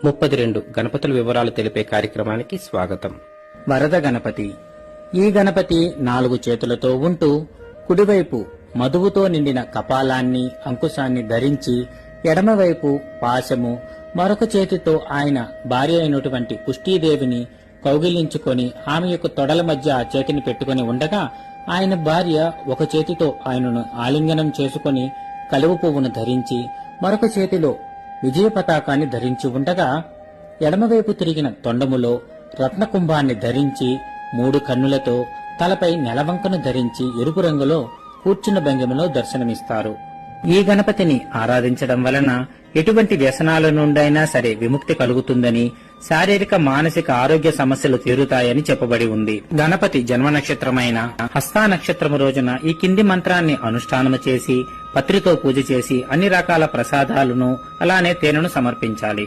32 గణపతుల వివరాలు తెలిపే కార్యక్రమానికి స్వాగతం. వరద గణపతి. ఈ గణపతి 4 చేతులతో ఉంటూ కుడివైపు మధువుతో నిండిన కపాలాన్ని అంకుశాన్ని ధరించి ఎడమవైపు పాశము, మరొక చేతితో ఆయన భార్య అయినటువంటి పుష్టీదేవిని కౌగిలించుకొని ఆమె యొక్క తొడల మధ్య ఆ చేతిని పెట్టుకుని ఉండగా ఆయన భార్య ఒక చేతితో ఆయనను ఆలింగనం చేసుకుని కలువ పువ్వును ధరించి మరొక చేతిలో విజయ పతాకాన్ని ధరించి ఉండగా ఎడమవైపు తిరిగిన తొండములో రత్నకుంభాన్ని ధరించి 3 కన్నులతో తలపై నెలవంకను ధరించి ఎరుపు రంగులో కూర్చున్న భంగిమలో దర్శనమిస్తారు. ఈ గణపతిని ఆరాధించడం వలన ఎటువంటి వ్యసనాల నుండైనా సరే విముక్తి కలుగుతుందని, శారీరక మానసిక ఆరోగ్య సమస్యలు తీరుతాయని చెప్పబడి ఉంది. గణపతి జన్మ నక్షత్రమైన హస్తా నక్షత్రము రోజున ఈ కింది మంత్రాన్ని అనుష్ఠానము చేసి పత్రితో పూజ చేసి అన్ని రకాల ప్రసాదాలను అలానే తేనెను సమర్పించాలి.